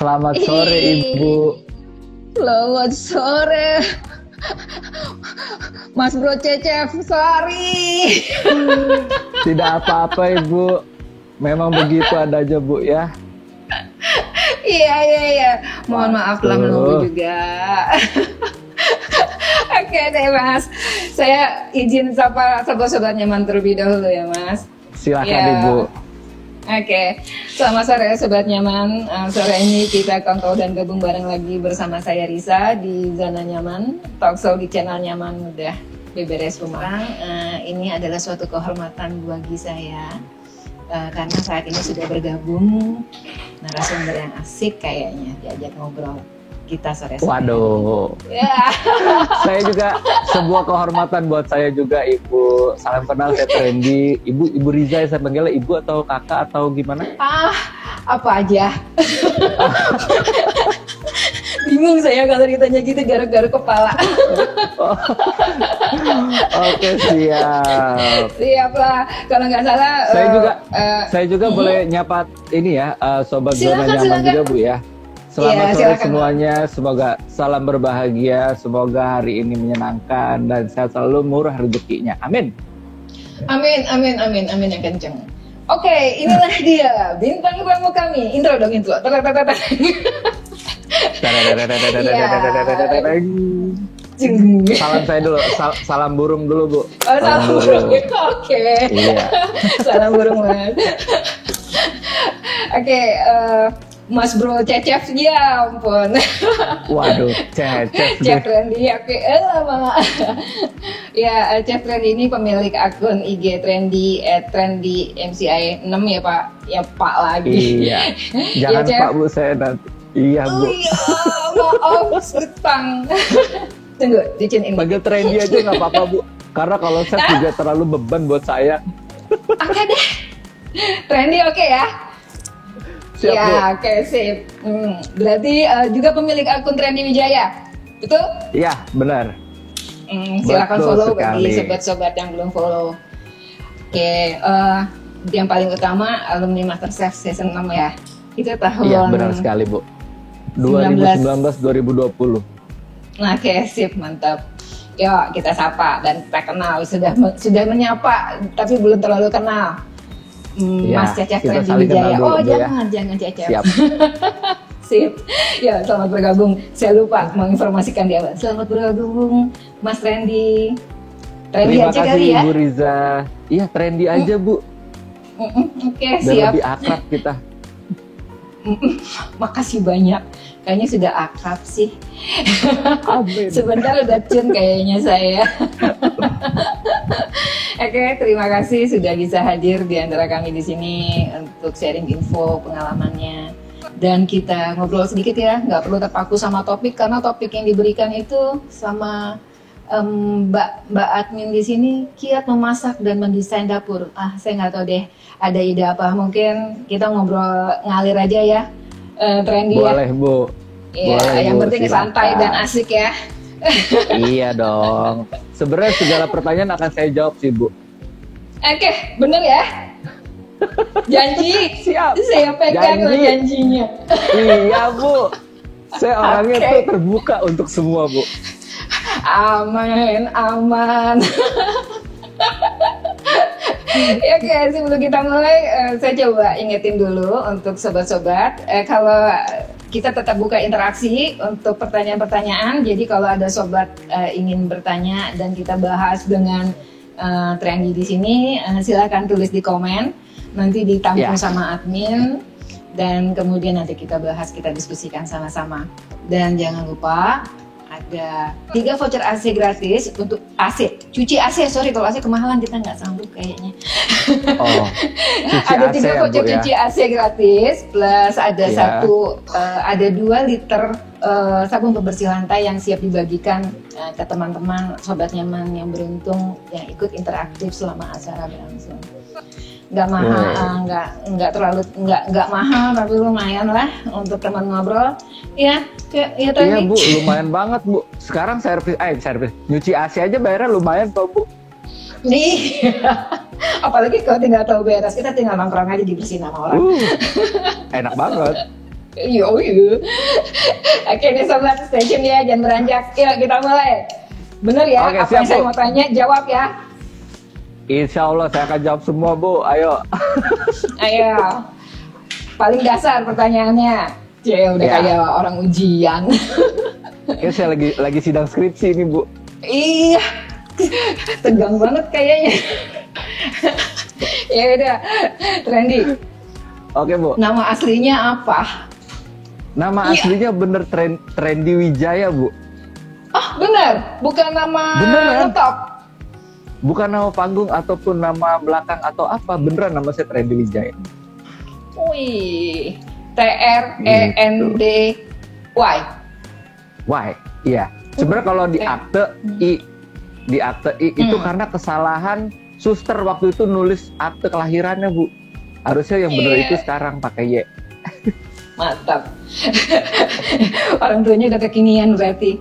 Selamat sore Ibu. Selamat sore, Mas Bro Cecep, sorry. Tidak apa-apa Ibu. Memang begitu adanya Bu ya. Iya. Mohon maaf telah menunggu juga. Oke deh Mas, saya izin sapa sobat nyaman terlebih dahulu ya Mas. Silakan Ya. Ibu. Oke, selamat sore Sobat Nyaman. Sore ini kita kontrol dan gabung bareng lagi bersama saya Risa di Zona Nyaman, talkshow di channel Nyaman Udah Beberes Rumah. Ini adalah suatu kehormatan bagi saya karena saat ini sudah bergabung narasumber yang asik kayaknya diajak ngobrol kita sore-sore. Waduh. Ya. Saya juga sebuah kehormatan buat saya juga Ibu. Salam kenal, saya Trendy. Ibu Riza, saya panggilnya Ibu atau Kakak atau gimana? Apa aja. Bingung saya kalau ditanya gitu, garuk-garuk kepala. Oke, siap. Siap lah. Kalau nggak salah. Saya juga boleh nyapa ini ya, sobat Zona Nyaman silakan. juga Bu ya. Selamat sore silakan. semuanya, semoga salam berbahagia, semoga hari ini menyenangkan dan sehat selalu, murah rezekinya. Amin. Amin yang kenceng. Oke, inilah dia bintang tamu kami. Intro dong, intro. Salam saya dulu, salam burung dulu Bu. Oh, salam burung. Oke. Iya. Salam burung Mas. Oke, Mas Bro Cecep, ya ampun. Waduh, Cecep. Cep Trendy, oke, lama. Ya, Cep Trendy ini pemilik akun IG Trendy @trendy_mci6 ya Pak. Ya Pak lagi. Iya. Jangan Cep. Pak Bu, saya nanti. Iya Bu. Oh iya, maaf, setang. Tunggu, dicinin. Panggil Trendy aja nggak apa-apa Bu. Karena kalau saya juga terlalu beban buat saya. Oke deh. Trendy oke ya? Siap, ya, Bu. oke, sip. Berarti juga pemilik akun Trendy Wijaya, betul? Iya, benar. Silakan Betul follow sekali. bagi sobat-sobat yang belum follow. Oke, yang paling utama alumni MasterChef season 6 ya. Itu tahun. Iya, benar sekali Bu. 2019-2020. Nah, oke, sip, mantap. Yuk kita sapa dan kita kenal. Sudah menyapa tapi belum terlalu kenal. Ya, Mas Cecep kita Trendy saling kenal Wijaya. dulu, Oh, Bu, ya. jangan Cecep. Siap. Sip. Ya, selamat bergabung. Saya lupa menginformasikan di awal. Selamat bergabung, Mas Trendy. Trendy Terima aja kasih kali ya. Ibu Riza. Iya, Trendy aja Bu. Oke, Biar siap. lebih akrab kita. Makasih banyak. Kayaknya sudah akrab sih. Amin. Sebentar udah cun kayaknya saya. Oke, terima kasih sudah bisa hadir di antara kami di sini untuk sharing info pengalamannya. Dan kita ngobrol sedikit ya, nggak perlu terpaku sama topik karena topik yang diberikan itu sama Mbak admin di sini kiat memasak dan mendesain dapur. Saya nggak tahu deh, ada ide apa? Mungkin kita ngobrol ngalir aja ya, Trendy ya. Boleh Bu. Iya, Boleh, yang Bu, penting silakan. santai dan asik ya. Iya dong. Sebenarnya segala pertanyaan akan saya jawab sih Bu. Oke, bener ya? Janji, Siap. saya pegang loh Janji. janjinya. Iya Bu. Saya orangnya Oke. tuh terbuka untuk semua Bu. Aman. Ya, oke, sebelum kita mulai, saya coba ingetin dulu untuk sobat-sobat, kalau kita tetap buka interaksi untuk pertanyaan-pertanyaan. Jadi kalau ada sobat ingin bertanya dan kita bahas dengan Trendy di sini, silakan tulis di komen, nanti ditampung Ya. sama admin, dan kemudian nanti kita bahas, kita diskusikan sama-sama. Dan jangan lupa ada 3 voucher AC gratis untuk AC, cuci AC. Sorry kalau AC kemahalan, kita nggak sanggup kayaknya. Oh, cuci Ada AC 3 ya, voucher Bu, ya? cuci AC gratis, plus ada Iya. ada 2 liter sabun pembersih lantai yang siap dibagikan ke teman-teman sobat nyaman yang beruntung yang ikut interaktif selama acara berlangsung. Nggak mahal, nggak mahal, tapi lumayan lah untuk teman ngobrol. Ya Iya tadi. Bu, lumayan banget Bu. Sekarang servis, nyuci AC aja bayarnya lumayan kok Bu. Nih, apalagi kalau tinggal tahu beres, kita tinggal nongkrong aja dibersihin sama orang. Enak banget. Iya, iya. Oke nih sobat, stay tune ya, jangan beranjak. Yuk kita mulai. Bener ya, Oke, apa siap, yang saya Bu. mau tanya, jawab ya. Insya Allah saya akan jawab semua, Bu. Ayo. Ayo. Paling dasar pertanyaannya. Ya udah Ya. kayak orang ujian. Kayaknya saya lagi sidang skripsi ini, Bu. Iya. Tegang banget kayaknya. Ya udah, Randy. Oke, Bu. Nama aslinya apa? Nama Iya. aslinya bener Trendy Wijaya, Bu. Oh, bener. Bukan nama Beneran. lengkap. Bukan nama panggung ataupun nama belakang atau apa. Beneran nama saya Trendy Wijaya. Wih. TRENDY. Why? Iya. Sebenarnya kalau di akte I itu Hmm. karena kesalahan suster waktu itu nulis akte kelahirannya, Bu. Harusnya yang bener Iya. itu sekarang pakai Y. Mantap. Orang tuanya udah kekinian berarti.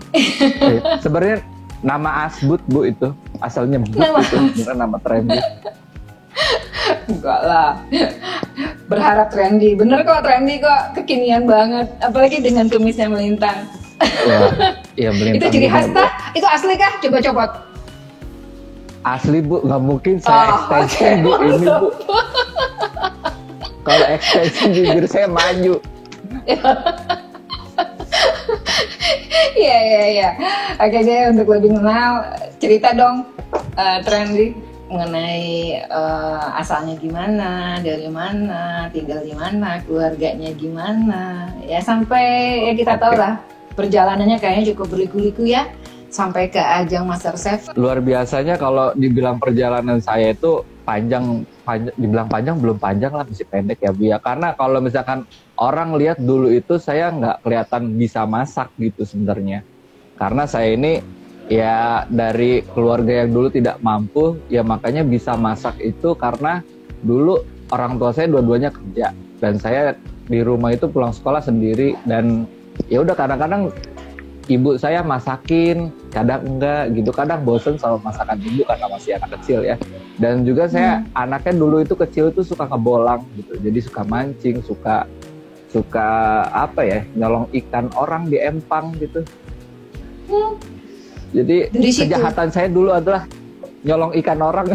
Sebenarnya nama Asbut, Bu, itu. Asalnya But Nama itu. Beneran nama Trendy. Enggak lah. Berharap trendy. Bener kok trendy kok. Kekinian banget. Apalagi dengan kumisnya melintang. Iya, Itu ciri khas kah? Itu asli kah? Coba copot. Asli, Bu. Nggak mungkin saya extension, Bu. Ini, Bu. Kalau extension bibir saya maju. Iya, iya, iya. Oke deh, untuk lebih kenal, cerita dong, Trendy, mengenai asalnya gimana, dari mana, tinggal di mana, keluarganya gimana. Ya sampai ya kita tahu lah, perjalanannya kayaknya cukup berliku-liku ya, sampai ke ajang MasterChef. Luar biasanya kalau dibilang perjalanan saya itu panjang, dibilang panjang belum panjang lah, masih pendek ya, Bu ya. Karena kalau misalkan orang lihat dulu itu saya nggak kelihatan bisa masak gitu sebenarnya. Karena saya ini ya dari keluarga yang dulu tidak mampu, ya makanya bisa masak itu karena dulu orang tua saya dua-duanya kerja dan saya di rumah itu pulang sekolah sendiri dan ya udah kadang-kadang ibu saya masakin, kadang enggak gitu, kadang bosen sama masakan ibu karena masih anak kecil ya. Dan juga saya anaknya dulu itu kecil itu suka ngebolang gitu, jadi suka mancing, suka apa ya, nyolong ikan orang di empang gitu. Jadi Dari situ. kejahatan saya dulu adalah nyolong ikan orang.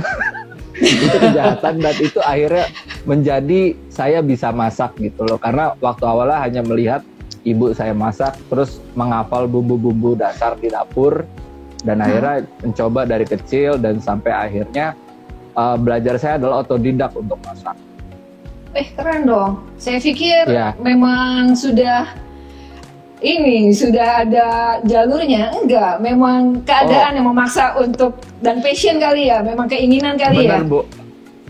Itu kejahatan dan itu akhirnya menjadi saya bisa masak gitu loh. Karena waktu awalnya hanya melihat ibu saya masak, terus menghafal bumbu-bumbu dasar di dapur, dan akhirnya mencoba dari kecil dan sampai akhirnya belajar saya adalah otodidak untuk masak. Keren dong. Saya pikir Ya. memang sudah ada jalurnya. Enggak, memang keadaan yang memaksa untuk, dan passion kali ya, memang keinginan kali ya.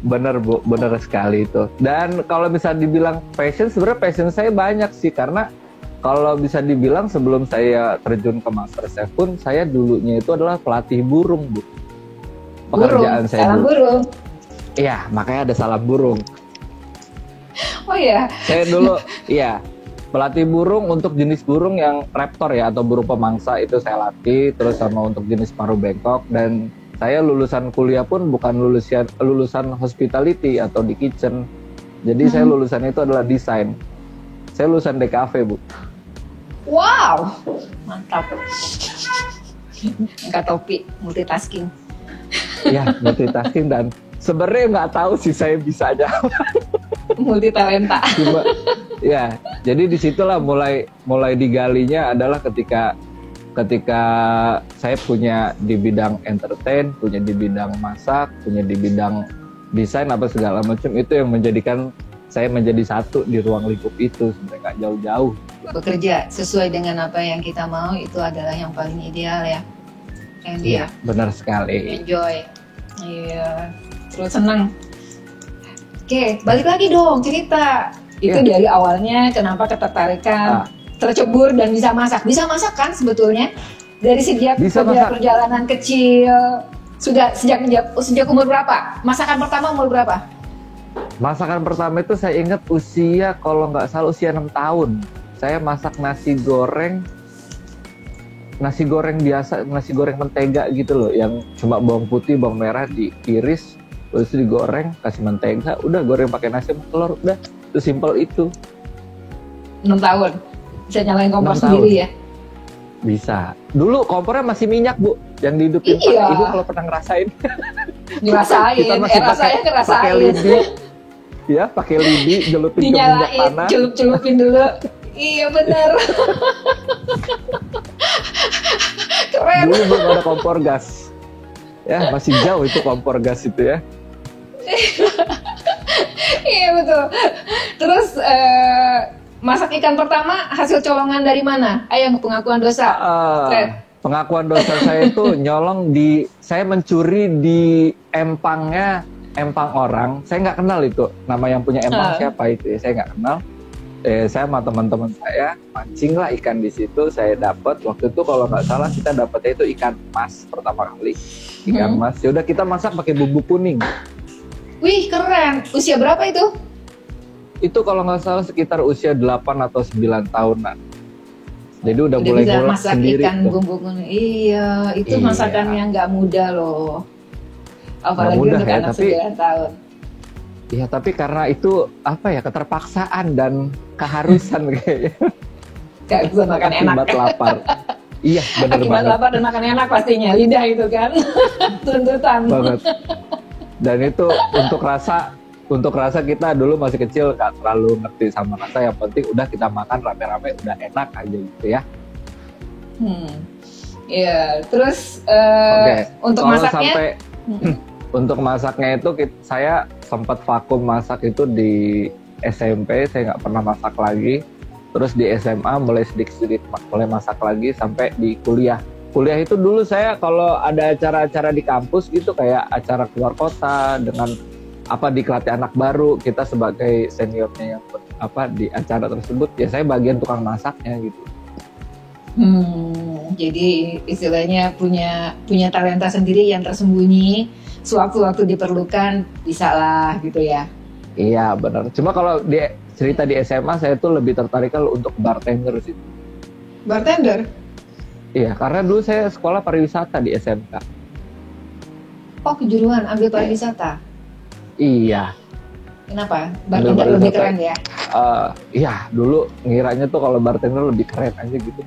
Bener Bu, bener sekali itu. Dan kalau bisa dibilang passion, sebenarnya passion saya banyak sih, karena kalau bisa dibilang sebelum saya terjun ke MasterChef pun, saya dulunya itu adalah pelatih burung, Bu. Pekerjaan saya salam dulu. burung. Iya, makanya ada salam burung. Oh ya, Saya dulu, iya, pelatih burung untuk jenis burung yang raptor ya, atau burung pemangsa itu saya latih, terus sama untuk jenis paruh bengkok, dan saya lulusan kuliah pun bukan lulusan hospitality atau di kitchen. Jadi saya lulusan itu adalah desain. Saya lulusan DKV, Bu. wow, mantap. Angkat topi, multitasking. Ya, multitasking dan sebenarnya nggak tahu sih saya bisa aja. Multi talenta. Cuma, ya, jadi disitulah mulai digalinya adalah ketika saya punya di bidang entertain, punya di bidang masak, punya di bidang desain apa segala macam, itu yang menjadikan saya menjadi satu di ruang lingkup itu, sebenarnya nggak jauh-jauh. Bekerja sesuai dengan apa yang kita mau itu adalah yang paling ideal ya. Yang dia Benar sekali. enjoy. Iya, terus senang. Oke, balik lagi dong cerita. Itu Iya. dari awalnya kenapa ketertarikan, tercebur dan bisa masak. Bisa masak kan sebetulnya? Dari sejak Bisa masak. perjalanan kecil. Sudah sejak umur berapa? Masakan pertama umur berapa? Masakan pertama itu saya ingat usia, kalau nggak salah usia 6 tahun. Saya masak nasi goreng biasa, nasi goreng mentega gitu loh, yang cuma bawang putih, bawang merah diiris, terus digoreng, kasih mentega, udah goreng pakai nasi sama telur, udah, itu simpel itu. 6 tahun. Bisa nyalain kompor 6 sendiri tahun. ya? Bisa. Dulu kompornya masih minyak, Bu, yang dihidupin. Iya. Ibu kalau pernah ngerasain. Ngerasain, Kita masih rasanya pakai ngerasain. lidi. Ya, pakai lidi, jelupin ke minyak Dinyalain, panas. celup-celupin dulu. Iya benar. Keren. Dulu belum ada kompor gas. Ya, masih jauh itu kompor gas itu ya. Iya betul. Terus masak ikan pertama hasil colongan dari mana? Ayo pengakuan dosa. Pengakuan dosa saya itu saya mencuri di empang orang. Saya nggak kenal itu nama yang punya empang siapa itu ya, saya nggak kenal. Saya sama teman-teman saya mancing lah ikan di situ. Saya dapat waktu itu kalau nggak salah kita dapatnya itu ikan mas pertama kali. Ikan mas. Ya udah kita masak pakai bumbu kuning. Wih keren. Usia berapa itu? Itu kalau nggak salah sekitar usia 8 atau 9 tahunan. Jadi udah mulai bisa ngulek masak sendiri ikan tuh. bumbu kuning. Iya, itu Iya. masakan yang nggak mudah loh. Apalagi mudah untuk ya, anak tapi 9 tahun. Iya, tapi karena itu apa ya, keterpaksaan dan keharusan kayaknya. Gak bisa makan enak. Akibat lapar. Iya, benar Akibat banget. lapar dan makan enak pastinya. Lidah itu kan. Tuntutan. Banget. Dan itu untuk rasa kita dulu masih kecil nggak terlalu ngerti sama rasa, yang penting udah kita makan rame-rame udah enak aja gitu ya. Iya, terus Oke. untuk Kalau masaknya untuk masaknya itu saya sempat vakum masak itu di SMP, saya nggak pernah masak lagi. Terus di SMA mulai sedikit-sedikit mulai masak lagi sampai di kuliah. Kuliah itu dulu saya kalau ada acara-acara di kampus gitu, kayak acara keluar kota dengan diklatih anak baru, kita sebagai seniornya yang di acara tersebut, ya saya bagian tukang masaknya gitu. Jadi istilahnya punya talenta sendiri yang tersembunyi, sewaktu-waktu diperlukan bisa lah gitu ya. Iya benar. Cuma kalau cerita di SMA saya tuh lebih tertarik kalau untuk bartender sih. Bartender? Iya, karena dulu saya sekolah pariwisata di SMK. Oh, kejuruan ambil pariwisata. Iya. Kenapa? Bartender lebih keren ya? Iya, dulu ngiranya tuh kalau bartender lebih keren aja gitu.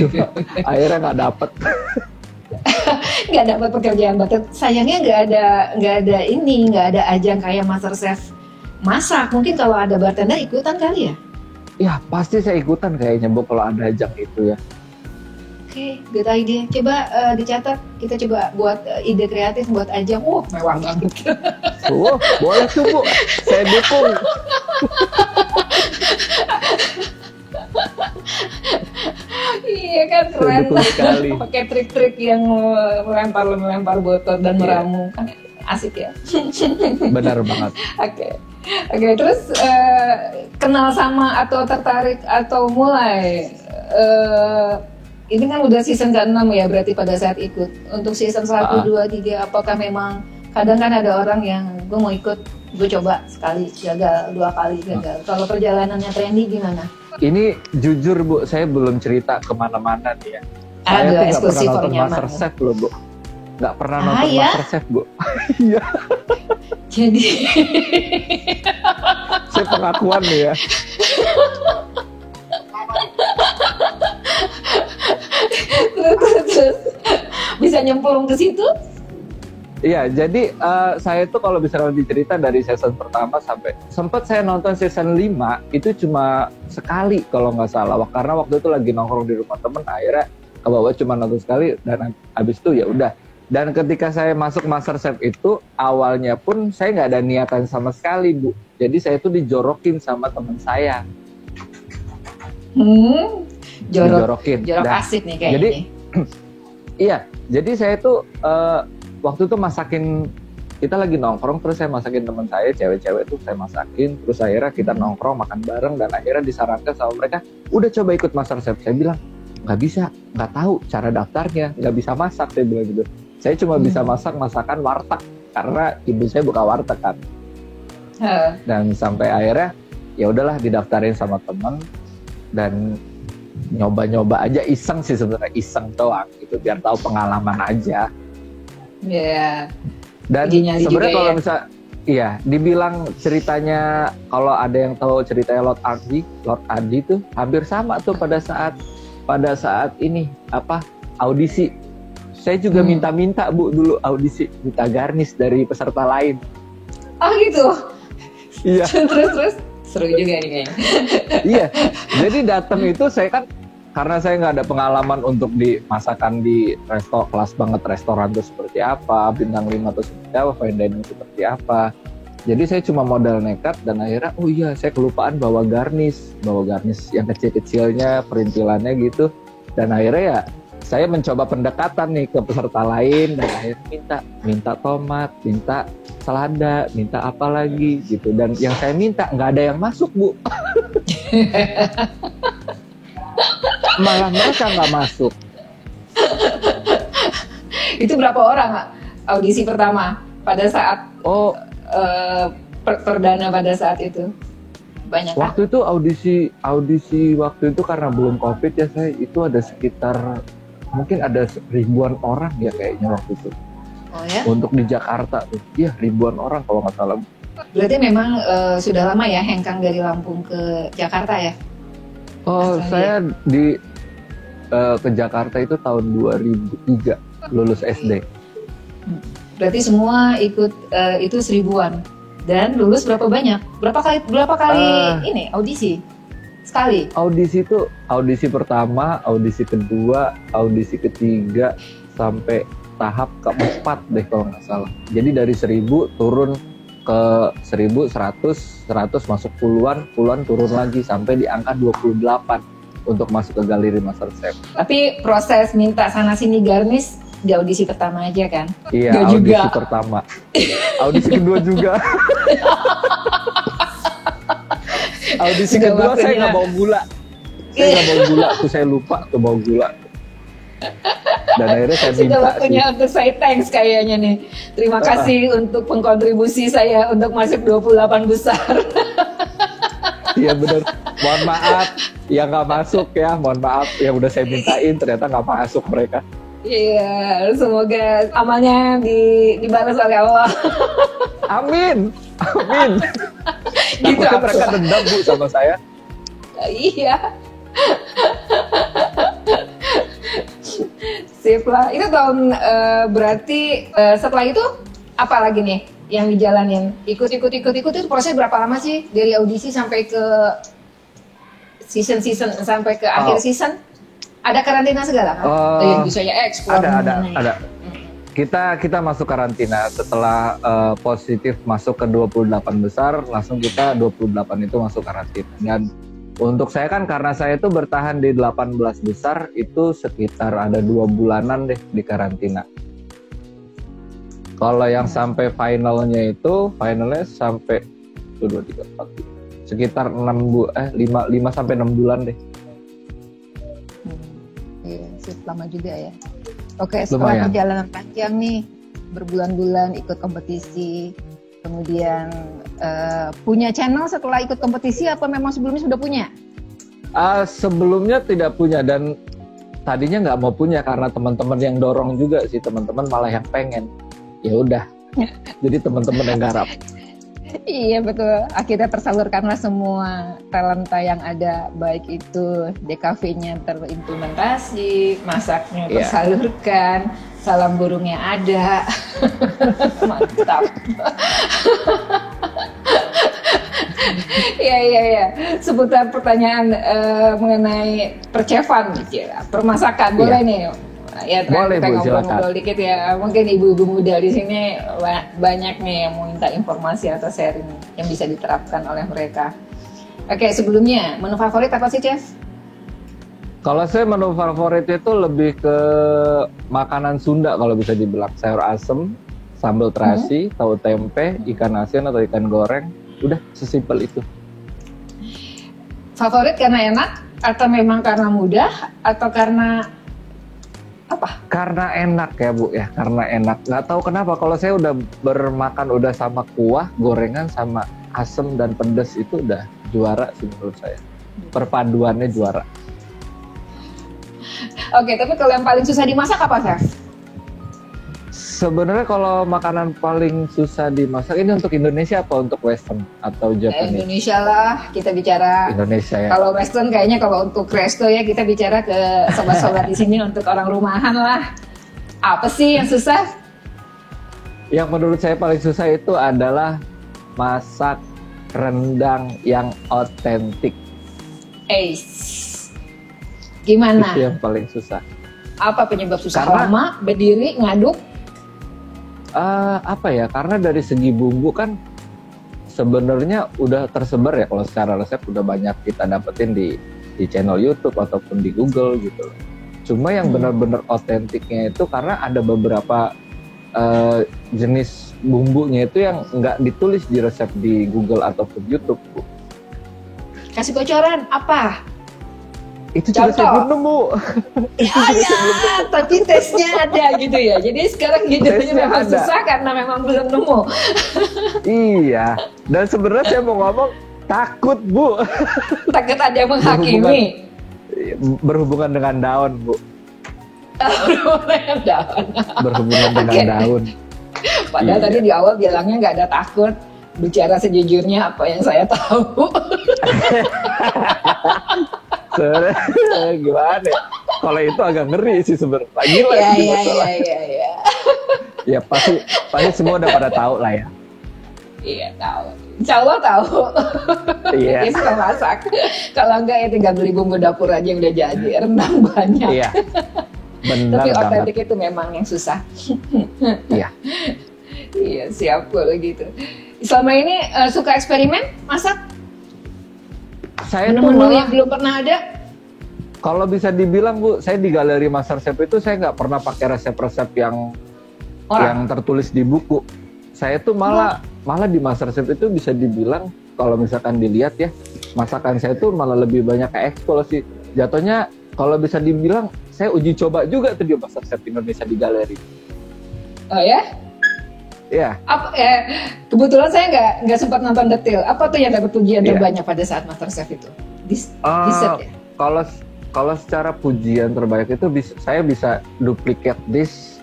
Cuma akhirnya nggak dapet. Nggak dapat pekerjaan bartender. Sayangnya nggak ada ajang kayak MasterChef masak. Mungkin kalau ada bartender ikutan kali ya? Ya pasti saya ikutan kayaknya, Bu, kalau ada ajang itu ya. Oke, good idea. Coba dicatat, kita coba buat ide kreatif buat ajang. Mewah banget. Boleh tuh, Bu. Saya dukung. Iya kan, keren. Sekali. Pakai trik-trik yang melempar botol dan meramu, kan asik ya. Benar banget. Oke, terus kenal sama atau tertarik atau mulai ini kan udah season ke-6 ya, berarti pada saat ikut. Untuk season 1, 2, 3, apakah memang kadang kan ada orang yang gue mau ikut, gue coba sekali gagal, 2 kali gagal. Kalau perjalanannya Trendy gimana? Ini jujur, Bu, saya belum cerita kemana-mana nih ya. Ada Saya eksklusif tuh nggak pernah nonton nyaman. MasterChef loh, Bu. Nggak pernah nonton ya? MasterChef, Bu. Iya. Jadi Saya pengakuan nih ya. terus bisa nyemplung ke situ? Iya, jadi saya tuh kalau bisa lebih cerita dari season pertama sampai sempat saya nonton season 5 itu cuma sekali kalau nggak salah, karena waktu itu lagi nongkrong di rumah temen, akhirnya ke bawah cuma nonton sekali dan habis itu ya udah. Dan ketika saya masuk MasterChef itu awalnya pun saya nggak ada niatan sama sekali, Bu. Jadi saya tuh dijorokin sama teman saya. Jorok Nah, asik nih kayaknya. Jadi iya, jadi saya tuh waktu itu masakin, kita lagi nongkrong, terus saya masakin teman saya, cewek-cewek tuh saya masakin, terus akhirnya kita nongkrong makan bareng, dan akhirnya disarankan sama mereka, udah coba ikut MasterChef. Saya bilang, nggak bisa, nggak tahu cara daftarnya, nggak bisa masak, saya bilang gitu. Saya cuma bisa masak masakan warteg, karena ibu saya buka warteg kan. Dan sampai akhirnya, ya udahlah didaftarin sama teman, dan nyoba-nyoba aja, iseng sih sebenarnya, iseng doang gitu, biar tahu pengalaman aja. Iya. Dan Nyali sebenarnya juga kalau ya. Iya, dibilang ceritanya kalau ada yang tahu ceritanya Lord Adi tuh hampir sama tuh pada saat ini apa audisi. Saya juga minta-minta Bu dulu audisi, minta garnish dari peserta lain. Oh gitu. Iya. Terus seru juga ini kayaknya. Iya. Jadi datang itu saya kan karena saya nggak ada pengalaman untuk di masakan di kelas banget restoran tuh seperti apa, bintang 5 tuh seperti apa, fine dining seperti apa. Jadi saya cuma modal nekat dan akhirnya oh iya saya kelupaan bawa garnish yang kecil-kecilnya, perintilannya gitu. Dan akhirnya ya saya mencoba pendekatan nih ke peserta lain dan akhirnya minta tomat, minta selada, minta apa lagi gitu. Dan yang saya minta nggak ada yang masuk Bu. Malah mereka nggak masuk. Itu berapa orang audisi pertama pada saat perdana pada saat itu? Banyak. Waktu itu audisi waktu itu karena belum COVID ya, saya itu ada sekitar mungkin ada ribuan orang ya kayaknya waktu itu. Oh ya? Untuk di Jakarta tuh, iya ribuan orang kalau nggak salah. Berarti memang sudah lama ya hengkang dari Lampung ke Jakarta ya? Oh, saya ke Jakarta itu tahun 2003 lulus SD. Berarti semua ikut itu 1000-an dan lulus berapa banyak? Berapa kali ini audisi? Sekali? Audisi pertama, audisi kedua, audisi ketiga sampai tahap keempat deh kalau nggak salah. Jadi dari 1000 turun ke 1000, 100 masuk puluhan turun lagi sampai di angka 28 untuk masuk ke galeri MasterChef. Tapi proses minta sana sini garnish di audisi pertama aja kan? Iya, gak audisi juga. Pertama. Audisi kedua juga. Audisi kedua saya nggak bawa gula. Saya lupa tuh bawa gula. Dan akhirnya saya minta sudah waktunya untuk saya thanks kayaknya nih. Terima kasih untuk pengkontribusi saya untuk masuk 28 besar. Iya benar. Mohon maaf yang nggak masuk ya. Mohon maaf yang udah saya mintain ternyata nggak masuk mereka. Iya, semoga amalnya dibalas oleh Allah. Amin. Gitu mereka dendam Bu sama saya. Iya. Sip lah. Itu tahun berarti setelah itu apa lagi nih yang dijalanin? Ikut itu proses berapa lama sih dari audisi sampai ke season sampai ke akhir season? Ada karantina segala kan? Yang bisa ya eksplor. Ada. Kita masuk karantina setelah positif masuk ke 28 besar, langsung kita 28 itu masuk karantina. Dan untuk saya kan karena saya itu bertahan di 18 besar itu sekitar ada 2 bulanan deh di karantina. Kalau yang sampai finalnya sampai 1, 2, 3, 4 sekitar 5 sampai 6 bulan deh. Iya, lama juga ya. Oke, setelah perjalanan panjang nih, berbulan-bulan ikut kompetisi, kemudian punya channel setelah ikut kompetisi apa memang sebelumnya sudah punya? Sebelumnya tidak punya dan tadinya nggak mau punya karena teman-teman yang dorong juga sih, teman-teman malah yang pengen. Ya udah, jadi teman-teman yang garap. Iya betul, akhirnya tersalurkanlah semua talenta yang ada, baik itu DKV-nya terimplementasi, masaknya tersalurkan, salam burungnya ada. Mantap. Iya. Seputar pertanyaan mengenai perchefan, permasakan, boleh nih. Ya, boleh kita Bu, ngobrol-ngobrol dikit ya. Mungkin ibu-ibu muda di sini banyak nih yang mau minta informasi atau sharing yang bisa diterapkan oleh mereka. Oke, sebelumnya menu favorit apa sih, Chef? Kalau saya menu favorit itu lebih ke makanan Sunda kalau bisa dibilang, sayur asem, sambal terasi, tahu tempe, ikan asin atau ikan goreng. Udah sesimpel itu. Favorit karena enak atau memang karena mudah atau karena apa? Karena enak ya Bu ya, karena enak. Nggak tahu kenapa kalau saya udah bermakan udah sama kuah, gorengan sama asem dan pedas itu udah juara sih menurut saya. Perpaduannya juara. Oke, tapi kalau yang paling susah dimasak apa, Chef? Sebenarnya kalau makanan paling susah dimasak ini untuk Indonesia apa untuk Western atau Japanese? Indonesia lah kita bicara. Indonesia ya. Kalau Western kayaknya kalau untuk resto ya kita bicara ke sobat-sobat di sini untuk orang rumahan lah. Apa sih yang susah? Yang menurut saya paling susah itu adalah masak rendang yang otentik. Gimana? Itu yang paling susah. Apa penyebab susah? Karena- Lama, berdiri, ngaduk? Apa ya? Karena dari segi bumbu kan sebenarnya udah tersebar ya, kalau secara resep udah banyak kita dapetin di channel YouTube ataupun di Google gitu. Cuma yang benar-benar otentiknya itu karena ada beberapa jenis bumbunya itu yang nggak ditulis di resep di Google ataupun YouTube, Bu. Kasih bocoran, apa? Itu juga saya belum nemu. Ya, tapi tesnya ada gitu ya. Jadi sekarang Tesnya gitu memang ada. susah karena memang belum nemu. Iya. Dan sebenarnya saya mau ngomong takut, Bu. Takut ada yang menghakimi. Berhubungan dengan daun, Bu. Daun. Berhubungan dengan Oke. daun. Padahal Iya. tadi di awal bilangnya nggak ada takut. Bicara sejujurnya apa yang saya tahu. Sebenarnya gimana ya? Kalau itu agak ngeri sih sebenarnya. Gila Iya, sih iya, masalah. iya. Ya pasti semua udah pada tahu lah ya. Iya tahu. Insya Allah tahu. Iya. Dia suka masak. Kalau enggak ya tinggal beli bumbu dapur aja yang udah jadi. Rendang banyak. Iya. Benar Tapi banget. otentik itu memang yang susah. Iya. Iya siap kalau gitu. Selama ini suka eksperimen masak? Saya tuh Menu-menu malah yang belum pernah ada? kalau bisa dibilang, Bu, saya di galeri MasterChef itu saya nggak pernah pakai resep-resep yang tertulis di buku. Saya tuh malah di MasterChef itu bisa dibilang kalau misalkan dilihat ya, masakan saya tuh malah lebih banyak kayak eksplorasi. Jatuhnya kalau bisa dibilang saya uji coba juga tuh di MasterChef Indonesia di galeri. Oh ya? Iya. Apa, kebetulan saya nggak sempat nonton detail. Apa tuh yang dapat pujian Iya. terbanyak pada saat MasterChef itu? Dessert ya? Kalau secara pujian terbaik itu saya bisa duplicate dish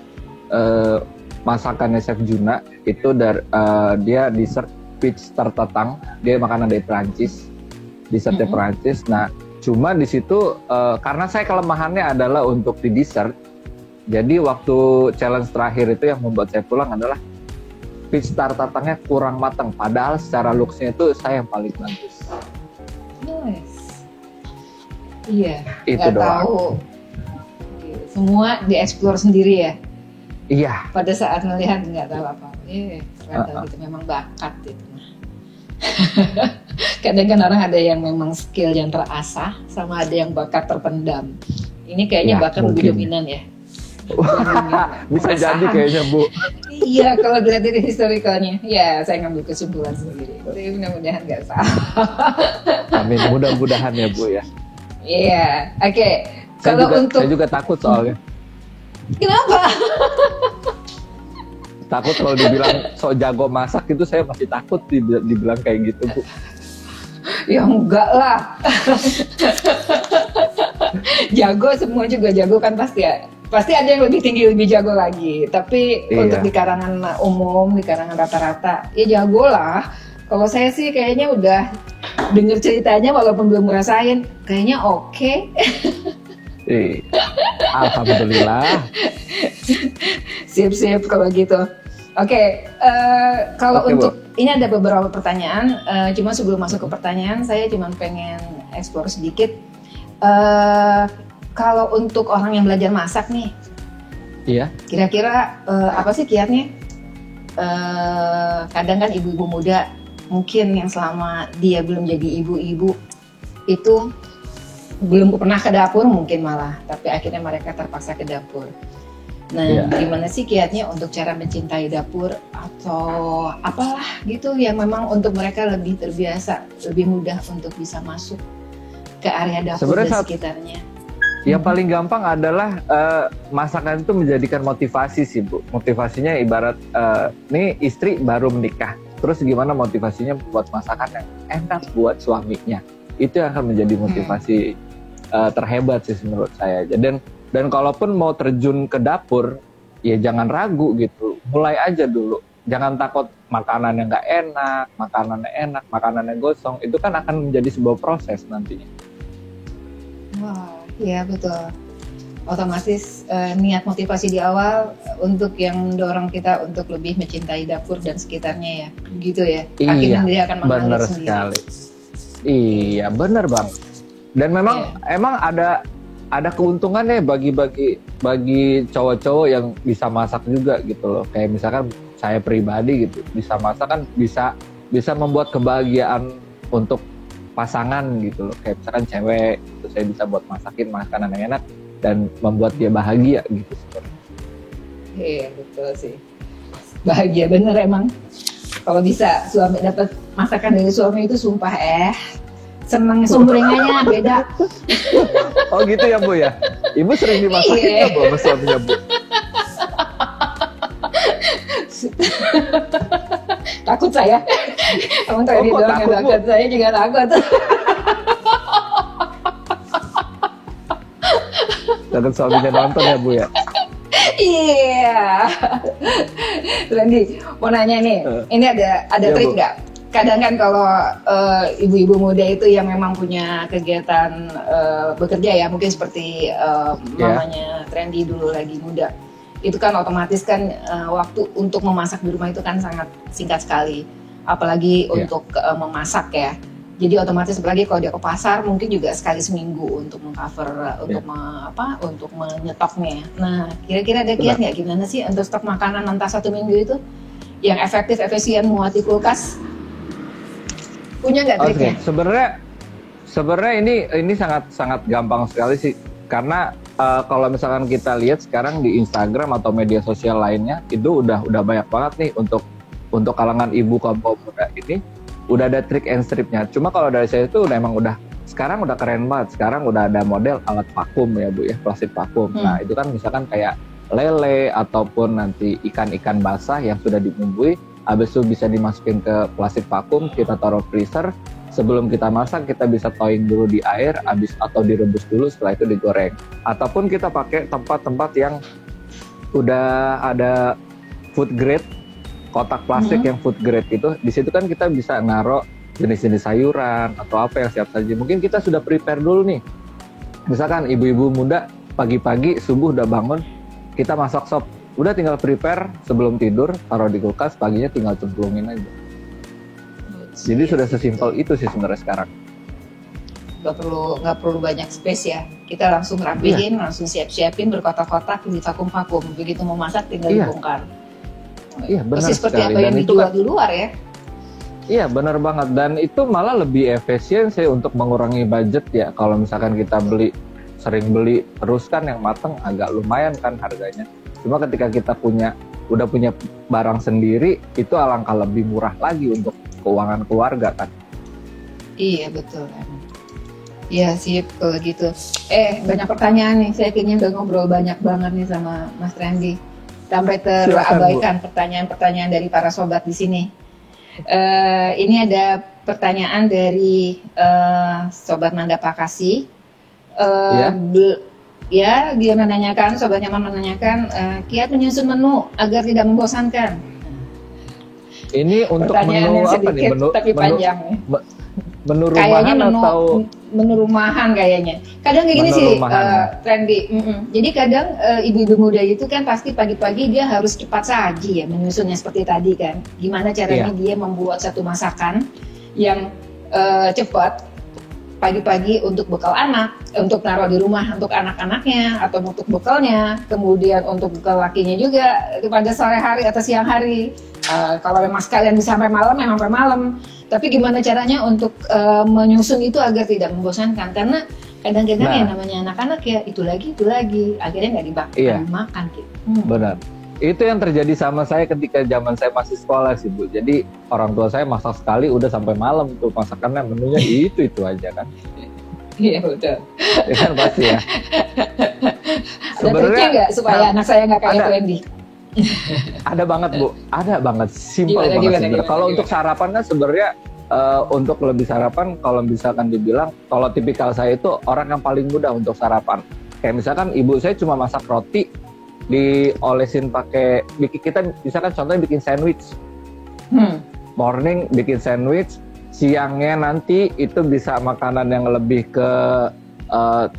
masakannya Chef Juna itu dia dessert peach tertetang, dia makanan dari Perancis, dessertnya Perancis. Nah, cuma di situ karena saya kelemahannya adalah untuk di dessert, jadi waktu challenge terakhir itu yang membuat saya pulang adalah peach tertetangnya kurang matang, padahal secara looks-nya itu saya yang paling bagus. Nice. Iya, Itu nggak doang. tahu. Semua dieksplor sendiri ya. Iya. Pada saat melihat nggak tahu apa. Ternyata gitu memang bakat itu. Kadang kan orang ada yang memang skill yang terasah, sama ada yang bakat terpendam. Ini kayaknya Ya, bakat lebih mungkin. dominan ya. Bisa jadi Keresahan. kayaknya, Bu. Iya, kalau dilihat dari historikalnya, ya saya ngambil kesimpulan sendiri. Tapi mudah-mudahan nggak salah. Amin, mudah-mudahan ya, Bu ya. Iya, oke. Kalau untuk Saya juga takut soalnya. kenapa? Takut kalau dibilang sok jago masak itu saya masih takut dibilang kayak gitu, Bu. Ya enggak lah. Jago semua juga jago kan pasti ya. Pasti ada yang lebih tinggi lebih jago lagi. Tapi Iya. untuk di karangan umum, di karangan rata-rata, ya jago lah. Kalau saya sih kayaknya udah denger ceritanya walaupun belum ngerasain, kayaknya oke. Alhamdulillah. Sip-sip kalau gitu. Oke, kalau Oke, untuk ini ada beberapa pertanyaan. Cuma sebelum masuk ke pertanyaan, saya cuma pengen eksplor sedikit. Kalau untuk orang yang belajar masak nih, Iya. kira-kira apa sih kiatnya? Kadang kan ibu-ibu muda mungkin yang selama dia belum jadi ibu-ibu itu belum pernah ke dapur mungkin malah, tapi akhirnya mereka terpaksa ke dapur. Nah, Iya. gimana sih kiatnya untuk cara mencintai dapur atau apalah gitu yang memang untuk mereka lebih terbiasa, lebih mudah untuk bisa masuk ke area dapur Sebenarnya dan sekitarnya. Yang paling gampang adalah masakan itu menjadikan motivasi sih, Bu. Motivasinya ibarat nih istri baru menikah, terus gimana motivasinya buat masakan yang enak buat suaminya. Itu yang akan menjadi motivasi terhebat sih menurut saya. Dan kalaupun mau terjun ke dapur, ya jangan ragu gitu, mulai aja dulu. Jangan takut makanannya nggak enak, makanannya gosong, itu kan akan menjadi sebuah proses nantinya. Wah, iya betul. Otomatis niat motivasi di awal untuk yang mendorong kita untuk lebih mencintai dapur dan sekitarnya ya, gitu ya. Akhirnya dia akan mengalir bener sendiri. sekali. Iya, bener bang. Dan memang emang ada keuntungannya bagi cowok-cowok yang bisa masak juga gitu loh. Kayak misalkan saya pribadi gitu, bisa masak kan bisa membuat kebahagiaan untuk pasangan gitu loh. Kayak misalkan cewek, gitu, saya bisa buat masakin makanan yang enak dan membuat dia bahagia gitu. Iya betul sih. Bahagia bener emang. Kalau bisa suami dapat masakan dari suami itu sumpah seneng sumringahnya beda. Oh gitu ya Bu ya? Ibu sering dimasakin nggak Bu sama suaminya Bu? Takut saya. Kamu tadi doang yang takut, saya juga takut. Takut suaminya nonton ya Bu ya? Iya. Randy, mau nanya nih, ini ada trik nggak? Kadang kan kalau ibu-ibu muda itu yang memang punya kegiatan bekerja ya, mungkin seperti mamanya Trendy dulu lagi muda, itu kan otomatis kan waktu untuk memasak di rumah itu kan sangat singkat sekali, apalagi untuk memasak ya. Jadi otomatis apalagi kalau dia ke pasar mungkin juga sekali seminggu untuk mengcover untuk menyetoknya. Nah, kira-kira ada kiat nggak gimana sih untuk stok makanan entah 1 minggu itu yang efektif, efisien, muat di kulkas? Punya nggak triknya? Sebenarnya ini sangat gampang sekali sih, karena kalau misalkan kita lihat sekarang di Instagram atau media sosial lainnya itu udah banyak banget nih untuk kalangan ibu kaum muda ini. Udah ada trik and stripnya. Cuma kalau dari saya itu sekarang udah keren banget. Sekarang udah ada model alat vakum ya Bu ya, plastik vakum. Nah itu kan misalkan kayak lele ataupun nanti ikan-ikan basah yang sudah dibumbui, habis itu bisa dimasukin ke plastik vakum, kita taruh freezer. Sebelum kita masak kita bisa thawing dulu di air, atau direbus dulu, setelah itu digoreng. Ataupun kita pakai tempat-tempat yang udah ada food grade, kotak plastik yang food grade gitu. Di situ kan kita bisa naruh jenis-jenis sayuran atau apa yang siap saji. Mungkin kita sudah prepare dulu nih. Misalkan ibu-ibu muda pagi-pagi subuh udah bangun, kita masak sop. Udah tinggal prepare sebelum tidur, taruh di kulkas, paginya tinggal cemplungin aja. Jadi sudah sesimpel itu sih sebenarnya sekarang. Nggak perlu banyak space ya. Kita langsung rapihin, langsung siap-siapin berkotak-kotak di vakum-vakum. Begitu mau masak tinggal dibongkar. Iya benar persis seperti sekali. apa yang dijual di luar ya. Iya benar banget, dan itu malah lebih efisien sih untuk mengurangi budget ya. Kalau misalkan kita sering beli terus kan yang mateng agak lumayan kan harganya. Cuma ketika kita udah punya barang sendiri, itu alangkah lebih murah lagi untuk keuangan keluarga kan. Iya betul. Iya sip kalau gitu. Banyak pertanyaan nih, saya kayaknya udah ngobrol banyak banget nih sama Mas Trendy. Sampai terabaikan pertanyaan-pertanyaan dari para sobat di sini. Ini ada pertanyaan dari Sobat Nanda Pakasi. Dia menanyakan, Sobat Nyaman menanyakan, kiat menyusun menu agar tidak membosankan. Ini untuk pertanyaan menu yang apa sedikit, nih? tapi panjang. Menu rumahan atau menu rumahan kayaknya. Kadang kayak gini sih, Trendy. Jadi kadang ibu-ibu muda itu kan pasti pagi-pagi dia harus cepat saji ya menyusunnya seperti tadi kan. Gimana caranya dia membuat satu masakan yang cepat pagi-pagi untuk bekal anak, untuk naruh di rumah untuk anak-anaknya atau untuk bekalnya, kemudian untuk bekal lakinya juga pada sore hari atau siang hari. Kalau memang sekalian bisa sampai malam, memang sampai malam. Tapi gimana caranya untuk menyusun itu agar tidak membosankan? Karena kadang-kadang yang namanya anak-anak ya itu lagi, akhirnya nggak dimakan gitu. Benar. Itu yang terjadi sama saya ketika zaman saya masih sekolah sih Bu. Jadi orang tua saya masak sekali udah sampai malam tuh masakannya, menunya itu aja kan. Iya betul. Ya kan pasti ya. Ada triknya nggak supaya anak saya nggak kayak Wendy? Ada banget Bu, ada banget, simpel banget. Kalau untuk sarapan kan sebenarnya untuk lebih sarapan, kalau misalkan dibilang, kalau tipikal saya itu orang yang paling mudah untuk sarapan. Kayak misalkan ibu saya cuma masak roti, diolesin pakai kita misalkan contohnya bikin sandwich. Morning bikin sandwich, siangnya nanti itu bisa makanan yang lebih ke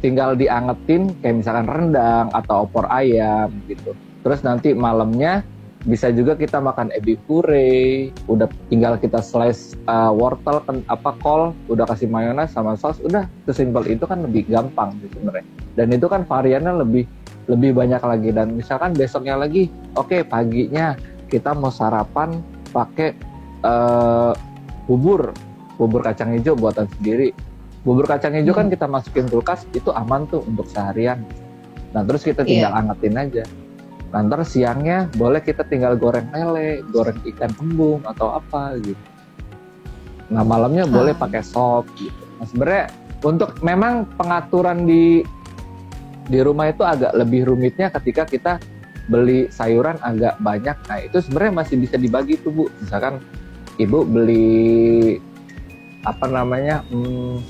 tinggal diangetin kayak misalkan rendang atau opor ayam gitu. Terus nanti malamnya bisa juga kita makan ebi puree, udah tinggal kita slice wortel kol, udah kasih mayones sama saus, udah sesimpel itu kan lebih gampang sih sebenarnya. Dan itu kan variannya lebih banyak lagi. Dan misalkan besoknya lagi, oke, paginya kita mau sarapan pakai bubur kacang hijau buatan sendiri. Bubur kacang hijau kan kita masukin kulkas, itu aman tuh untuk seharian. Nah terus kita tinggal angetin aja. Nanti siangnya boleh kita tinggal goreng lele, goreng ikan kembung atau apa gitu. Nah malamnya boleh pakai sop gitu. Nah sebenarnya untuk memang pengaturan di rumah itu agak lebih rumitnya ketika kita beli sayuran agak banyak. Nah itu sebenarnya masih bisa dibagi tuh Bu. Misalkan Ibu beli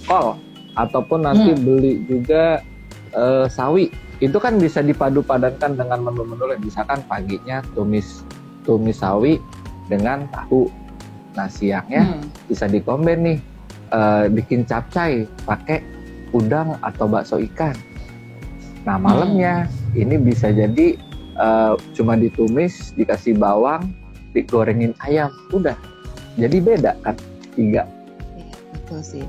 kol ataupun nanti beli juga sawi. Itu kan bisa dipadu padankan dengan menu-menu lain. Misalkan paginya tumis sawi dengan tahu. Nah siangnya bisa dikomben nih, bikin capcay pakai udang atau bakso ikan. Nah malamnya ini bisa jadi cuma ditumis, dikasih bawang, digorengin ayam, udah. Jadi beda kan 3. Iya betul sih.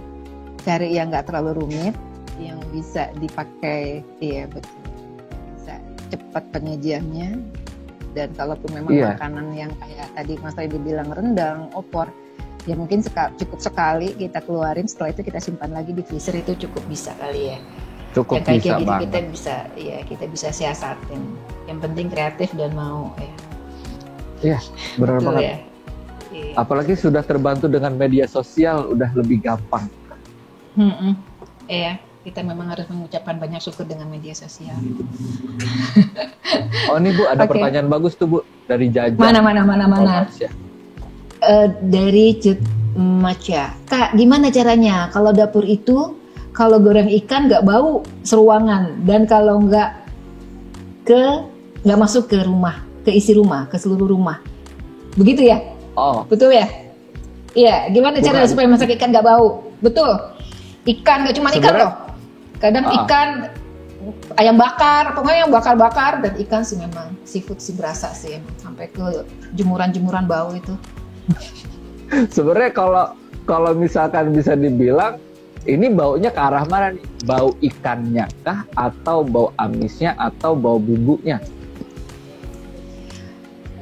Cari yang nggak terlalu rumit, yang bisa dipakai, iya betul. Cepat penyajiannya, dan kalaupun memang makanan yang kayak tadi Mas Ridho bilang rendang, opor, ya mungkin cukup sekali kita keluarin, setelah itu kita simpan lagi di freezer, itu cukup bisa kali ya. Cukup yang kayak bisa gitu banget. kita bisa siasatin. Yang penting kreatif dan mau ya. Iya, benar banget. Ya? Iya. Apalagi sudah terbantu dengan media sosial, udah lebih gampang. Iya. Kita memang harus mengucapkan banyak syukur dengan media sosial. Oh ini Bu, ada pertanyaan bagus tuh Bu dari Jaja. Mana. Dari Cutmaca. Kak, gimana caranya kalau dapur itu kalau goreng ikan nggak bau seruangan, dan kalau nggak masuk ke rumah, ke isi rumah, ke seluruh rumah, begitu ya? Oh, betul ya? Iya, gimana caranya supaya masak ikan nggak bau? Betul. Ikan nggak cuma ikan loh. Kadang ikan, ayam bakar, pokoknya yang bakar-bakar, dan ikan sih memang seafood sih berasa sih emang, sampai ke jemuran-jemuran bau itu. Sebenarnya kalau misalkan bisa dibilang ini baunya ke arah mana nih? Bau ikannya kah, atau bau amisnya, atau bau bumbunya?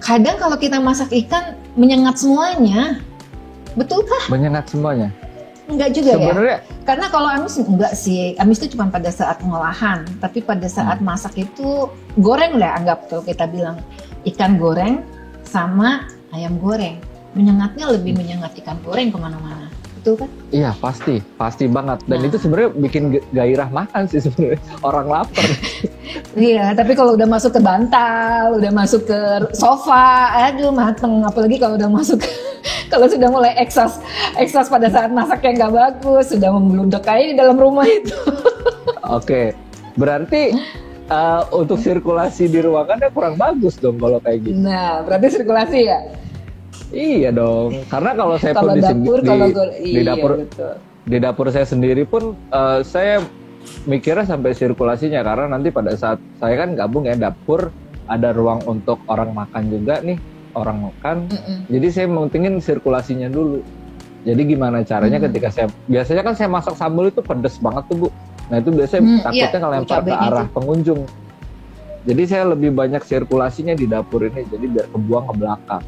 Kadang kalau kita masak ikan menyengat semuanya, betul kah? Menyengat semuanya? Enggak juga sebenarnya, ya? Karena kalau amis enggak sih, amis itu cuma pada saat pengolahan, tapi pada saat masak itu goreng lah, anggap kalau kita bilang ikan goreng sama ayam goreng, menyengatnya lebih menyengat ikan goreng kemana-mana, betul kan? Iya pasti banget, dan itu sebenarnya bikin gairah makan sih sebenarnya, orang lapar. Iya, tapi kalau udah masuk ke bantal, udah masuk ke sofa, aduh mateng, apalagi kalau udah masuk kalau sudah mulai eksas pada saat masaknya nggak bagus, sudah membludak kayak di dalam rumah itu. Oke, berarti untuk sirkulasi di ruangannya kurang bagus dong kalau kayak gitu. Nah, berarti sirkulasi ya? Iya dong, karena kalau saya pun di dapur saya sendiri pun saya mikirnya sampai sirkulasinya, karena nanti pada saat saya kan gabung ya, dapur ada ruang untuk orang makan juga nih. Orang makan, jadi saya mentingin sirkulasinya dulu. Jadi gimana caranya ketika biasanya kan saya masak sambal itu pedes banget tuh Bu. Nah itu biasanya takutnya ngelempar ke arah pengunjung. Jadi saya lebih banyak sirkulasinya di dapur ini, jadi biar kebuang ke belakang.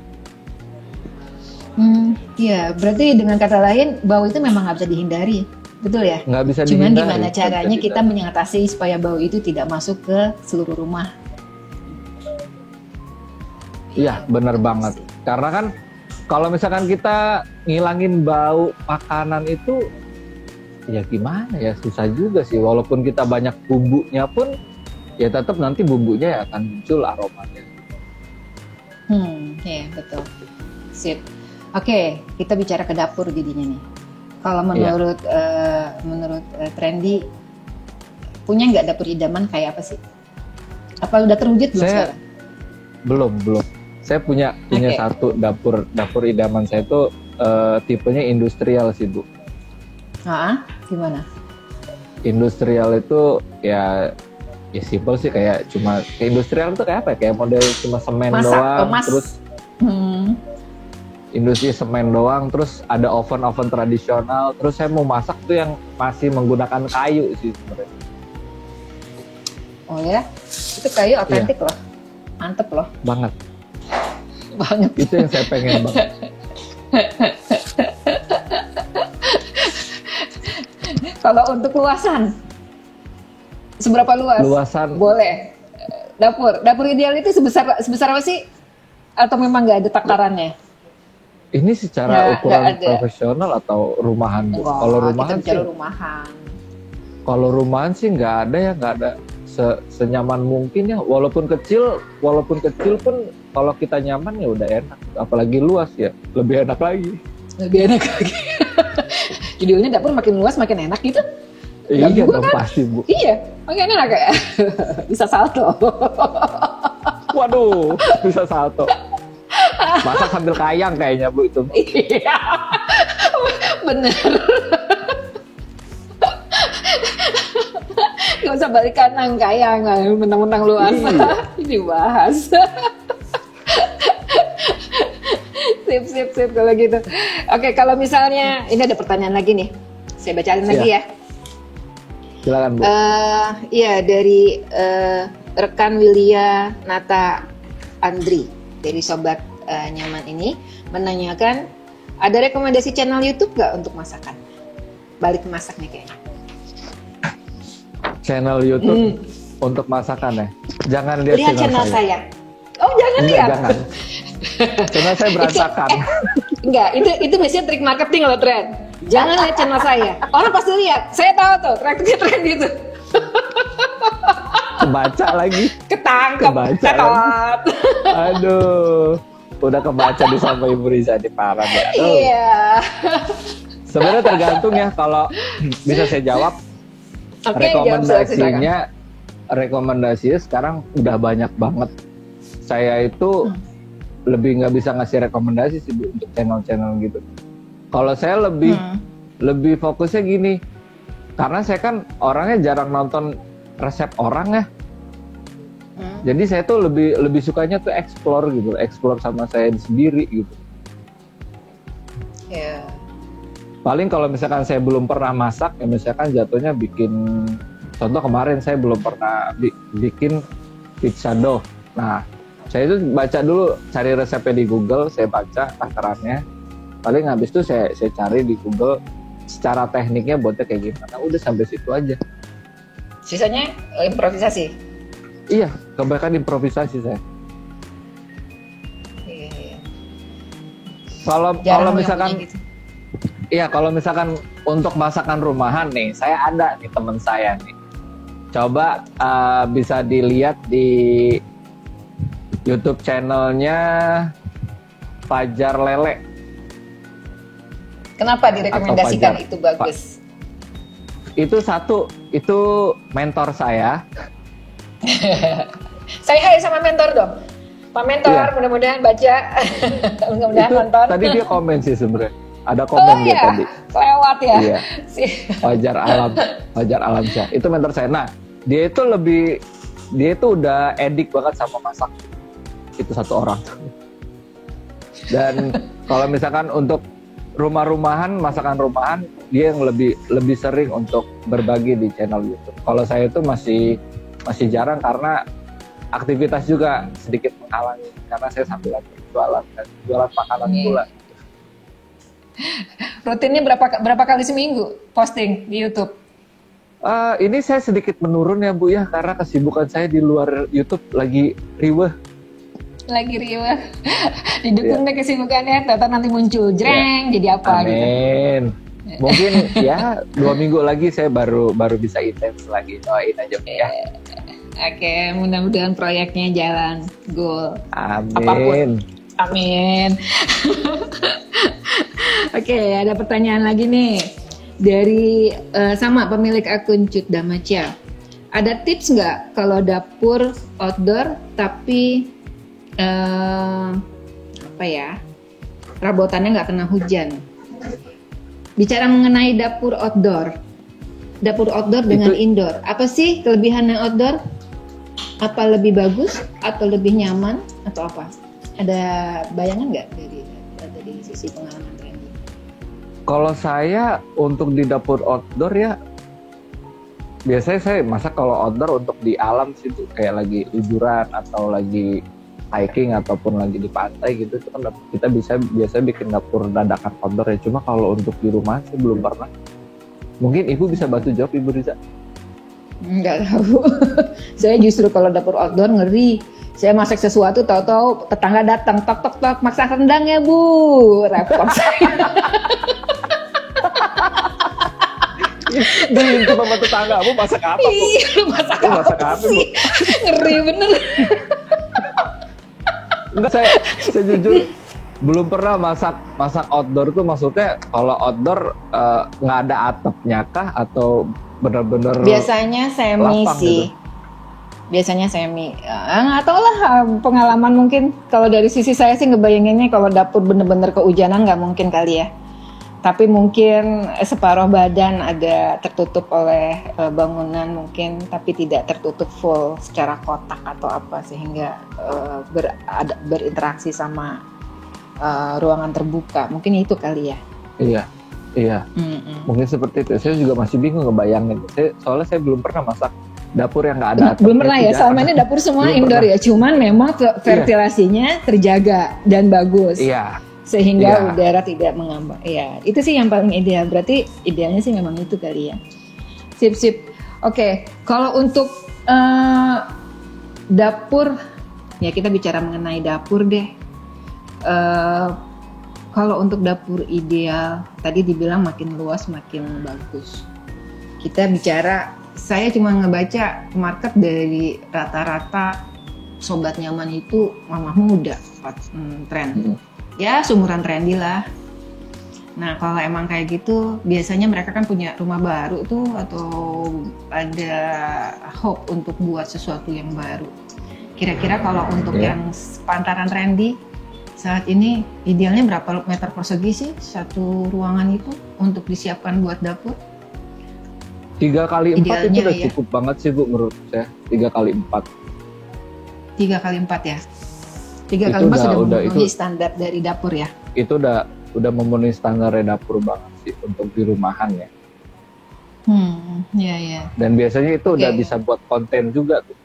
Iya, berarti dengan kata lain bau itu memang nggak bisa dihindari, betul ya? Nggak bisa dihindari. Cuman gimana caranya kita mengatasi supaya bau itu tidak masuk ke seluruh rumah? Iya, benar banget. Karena kan kalau misalkan kita ngilangin bau makanan itu, ya gimana ya, susah juga sih. Walaupun kita banyak bumbunya pun, ya tetap nanti bumbunya ya akan muncul aromanya. Ya betul. Sip. Oke, kita bicara ke dapur jadinya nih. Kalau menurut Trendy, punya nggak dapur idaman kayak apa sih? Apa udah terwujud belum Saya sekarang? belum. Saya punya Oke. satu dapur idaman saya itu tipenya industrial sih Bu. Gimana? Industrial itu ya simple sih, kayak cuma kayak industrial itu kayak apa ya? Kayak model cuma semen Masak, doang, kemas. terus industri semen doang, terus ada oven tradisional, terus saya mau masak tuh yang masih menggunakan kayu sih sebenarnya. Oh ya, itu kayu otentik loh, mantep loh, Banget. banget. Itu yang saya pengen banget. Kalau untuk luasan, seberapa luas? Luasan Boleh. Dapur ideal itu sebesar apa sih? Atau memang nggak ada takarannya? ini secara ukuran nggak ada. profesional atau rumahan Bu? Wah, Kalau kita rumahan bicara sih, rumahan. kalau rumahan sih nggak ada senyaman mungkin ya. Walaupun kecil pun kalau kita nyaman ya udah enak. Apalagi luas ya, lebih enak lagi. Lebih enak lagi. Judulnya dapur makin luas makin enak gitu. Iya juga dong kan? pasti Bu. Iya, makin enak ya. Bisa salto. Waduh, bisa salto. Masak sambil kayang kayaknya Bu itu. Iya, bener. Gak usah balik kanan kayang, mentang-mentang luas. Iya. Dibahas. Sip kalau gitu. Oke, kalau misalnya ini ada pertanyaan lagi nih, saya bacain lagi ya. Silakan Bu. Iya, dari rekan Willia Nata Andri dari Sobat Nyaman ini menanyakan, ada rekomendasi channel YouTube nggak untuk masakan? Balik ke masak nih kayaknya. Channel YouTube untuk masakan ya. Jangan lihat Lihat channel saya. Oh, jangan Enggak, lihat. jangan. Channel saya berantakan. Enggak, itu biasanya trik marketing loh, Tren. Jangan lihat channel saya. Orang pasti lihat. Saya tahu tuh, tren gitu. Kebaca lagi. Ketangkep, Kebaca ketot. Aduh. Udah kebaca di sama Ibu Riza di parah ya. Aduh. Iya. Sebenarnya tergantung ya, kalau bisa saya jawab. Oke, jawab, silakan. Rekomendasinya sekarang udah banyak banget. Saya itu lebih nggak bisa ngasih rekomendasi sih Bu, untuk channel-channel gitu. Kalau saya lebih fokusnya gini, karena saya kan orangnya jarang nonton resep orang ya. Jadi saya tuh lebih sukanya tuh explore gitu, explore sama saya sendiri gitu. Ya. Paling kalau misalkan saya belum pernah masak, ya misalkan jatuhnya bikin, contoh kemarin saya belum pernah bikin pizza dough. Nah, saya itu baca dulu, cari resepnya di Google, saya baca takarannya. Paling habis itu saya cari di Google secara tekniknya buatnya kayak gimana. Udah sampai situ aja. Sisanya improvisasi. Iya, kebanyakan improvisasi saya. Iya. Kalau misalkan gitu. Iya, kalau misalkan untuk masakan rumahan nih, saya ada nih teman saya nih. Coba bisa dilihat di YouTube channelnya Fajar Lele. Kenapa direkomendasikan itu bagus? Itu mentor saya. Saya hai sama mentor dong. Pak Mentor, Iya. mudah-mudahan baca. Mudah-mudahan Itu nonton. tadi dia komen sih sebenarnya. Ada komen dia iya. tadi. Lewat ya. Iya. Fajar Alamsyah. Itu mentor saya. Nah, dia itu udah edik banget sama masak. Itu satu orang. Dan kalau misalkan untuk masakan rumahan, dia yang lebih sering untuk berbagi di channel YouTube. Kalau saya itu masih jarang karena aktivitas juga sedikit menghalangi, karena saya sambil jualan makanan pula. Rutinnya berapa kali seminggu posting di YouTube? Ini saya sedikit menurun ya Bu ya, karena kesibukan saya di luar YouTube lagi riweh. Didukung deh kesibukannya, ternyata nanti muncul jreng jadi apa gitu. Amin. Mungkin ya 2 minggu lagi saya baru bisa intens lagi. Doain aja Bu ya. Oke, mudah-mudahan proyeknya jalan goal. Amin. Apapun. Amin. Oke, ada pertanyaan lagi nih dari sama pemilik akun Cut Damacia. Ada tips nggak kalau dapur outdoor tapi apa ya, perabotannya nggak kena hujan? Bicara mengenai dapur outdoor dengan indoor, apa sih kelebihannya outdoor? Apa lebih bagus atau lebih nyaman atau apa? Ada bayangan nggak dari sisi pengalaman Randy? Kalau saya untuk di dapur outdoor ya, biasanya saya masak kalau outdoor untuk di alam sih, tuh kayak lagi liburan atau lagi hiking ataupun lagi di pantai gitu, itu kan kita biasa bikin dapur dadakan outdoor ya. Cuma kalau untuk di rumah sih belum pernah. Mungkin Ibu bisa bantu jawab, Ibu Riza. Nggak tahu. Saya justru kalau dapur outdoor ngeri. Saya masak sesuatu, tahu-tahu tetangga datang, tok tok tok, masak rendang ya Bu, repot saya. Jadi sama tetanggamu masak apa, Bu? Iya, masak apa sih? Ngeri bener. Enggak, saya jujur belum pernah masak outdoor tuh. Maksudnya kalau outdoor nggak ada atapnya kah atau benar-benar biasanya semi sih gitu? Biasanya semi, nggak tahu lah, pengalaman mungkin. Kalau dari sisi saya sih ngebayanginnya kalau dapur bener-bener kehujanan nggak mungkin kali ya, tapi mungkin separuh badan ada tertutup oleh bangunan mungkin, tapi tidak tertutup full secara kotak atau apa, sehingga berinteraksi sama ruangan terbuka, mungkin itu kali ya. Iya. Mungkin seperti itu. Saya juga masih bingung ngebayangin. Soalnya saya belum pernah masak dapur yang nggak ada atapnya. Belum pernah ya. Selama ini dapur semua indoor ya. Cuman memang ventilasinya terjaga dan bagus. Iya. Sehingga udara tidak mengambang. Iya. Itu sih yang paling ideal. Berarti idealnya sih memang itu kali ya. Sip. Oke. Kalau untuk dapur, ya kita bicara mengenai dapur deh. Kalau untuk dapur ideal, tadi dibilang makin luas makin bagus. Kita bicara, saya cuma ngebaca market dari rata-rata sobat nyaman itu mamah muda, tren. Ya seumuran Randy lah. Nah kalau emang kayak gitu, biasanya mereka kan punya rumah baru tuh, atau ada hope untuk buat sesuatu yang baru. Kira-kira kalau untuk yang sepantaran Randy, saat ini idealnya berapa meter persegi sih satu ruangan itu untuk disiapkan buat dapur? 3x4 itu udah cukup banget sih Bu, menurut saya. 3x4. 3x4 ya? 3x4 sudah memenuhi standar dari dapur ya? Itu udah memenuhi standar dapur banget sih untuk di rumahan ya. Iya. Dan biasanya itu udah bisa buat konten juga tuh.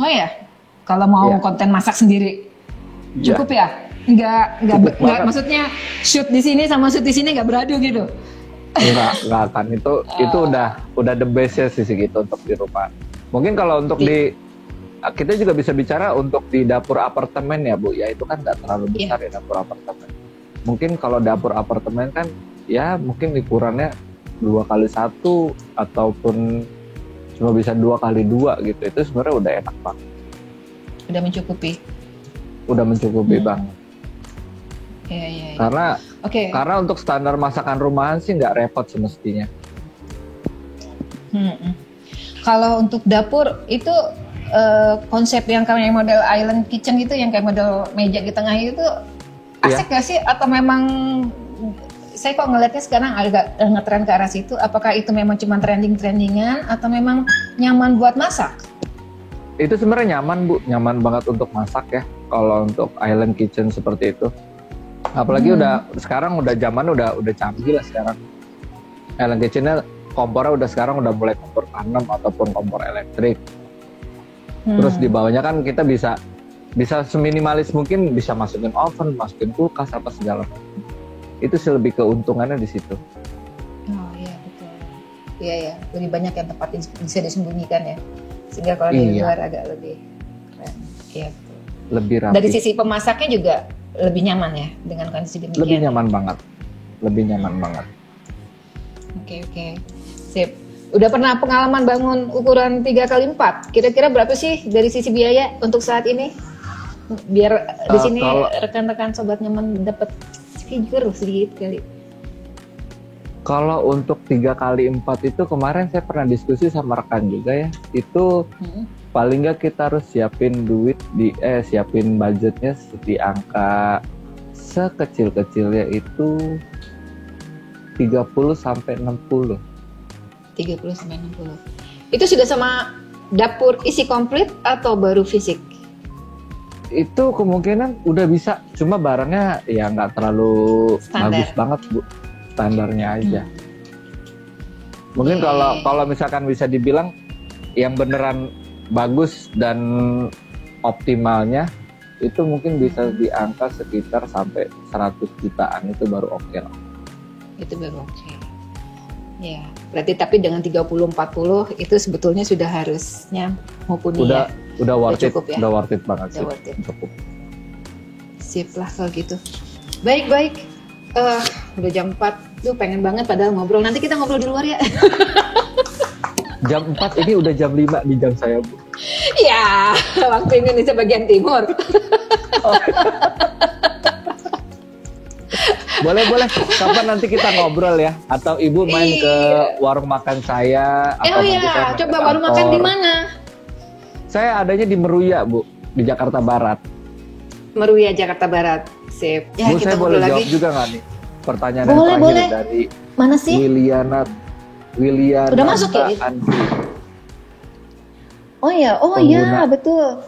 Oh ya? Kalau mau konten masak sendiri? Cukup ya? Enggak maksudnya shoot di sini sama shoot di sini enggak beradu gitu? Enggak kan, itu udah the best ya sih gitu untuk di rumah. Mungkin kalau untuk kita juga bisa bicara untuk di dapur apartemen ya Bu, ya itu kan nggak terlalu besar ya dapur apartemen. Mungkin kalau dapur apartemen kan ya mungkin ukurannya 2x1 ataupun cuma bisa 2x2 gitu, itu sebenarnya udah enak banget. Udah mencukupi banget. Iya. Karena untuk standar masakan rumahan sih nggak repot semestinya. Kalau untuk dapur itu konsep yang kayak model island kitchen gitu, yang kayak model meja di tengah itu asik gak sih? Atau memang saya kok ngelihatnya sekarang agak ngetren ke arah situ? Apakah itu memang cuma trendingan atau memang nyaman buat masak? Itu sebenarnya nyaman Bu, nyaman banget untuk masak ya. Kalau untuk island kitchen seperti itu, apalagi sekarang zaman udah canggih lah sekarang. Island kitchennya kompornya sekarang udah mulai kompor tanam ataupun kompor elektrik. Terus di bawahnya kan kita bisa seminimalis mungkin, bisa masukin oven, masukin kulkas apa segala macam. Itu sih lebih keuntungannya di situ. Oh iya betul. Iya, lebih banyak yang tempat bisa disembunyikan ya. Sehingga kalau di luar agak lebih keren. Iya betul. Lebih rapi. Dari sisi pemasaknya juga lebih nyaman ya dengan kondisi demikian. Lebih nyaman banget. Oke. Sip. Udah pernah pengalaman bangun ukuran 3x4? Kira-kira berapa sih dari sisi biaya untuk saat ini? Biar di sini rekan-rekan sobat nyaman dapat figure sedikit kali. Kalau untuk 3x4 itu kemarin saya pernah diskusi sama rekan juga ya. Itu paling nggak kita harus siapin duit siapin budgetnya di angka sekecil-kecilnya itu 30 sampai 60. 30 sampai 60. Itu sudah sama dapur isi komplit atau baru fisik? Itu kemungkinan udah bisa, cuma barangnya ya nggak terlalu Standar. bagus banget Bu, standarnya aja. Mungkin kalau misalkan bisa dibilang yang beneran bagus dan optimalnya itu mungkin bisa di angka sekitar sampai 100 jutaan, itu baru oke lah. Itu baru oke. Ya, berarti tapi dengan 30-40 itu sebetulnya sudah harusnya mumpuni ya. Udah worth it, cukup ya? udah worth it banget sih. Worth it. Cukup. Sip lah kalau gitu. Baik. Udah jam 4. Duh, pengen banget padahal ngobrol. Nanti kita ngobrol di luar ya. Jam 4 ini udah jam 5 di jam saya, Bu. Ya, waktu Indonesia bagian timur. Boleh. Kapan nanti kita ngobrol ya? Atau Ibu main ke warung makan saya? Atau nanti saya main coba ke warung makan kantor. di mana? Saya adanya di Meruya, Bu, di Jakarta Barat. Meruya, Jakarta Barat. Sip. Ya, Bu, kita saya boleh ngobrol jawab lagi. juga nggak nih? Pertanyaan yang Boleh. terakhir dari Mana sih? Wiliana Udah masuk ya? Andri. Oh iya, betul.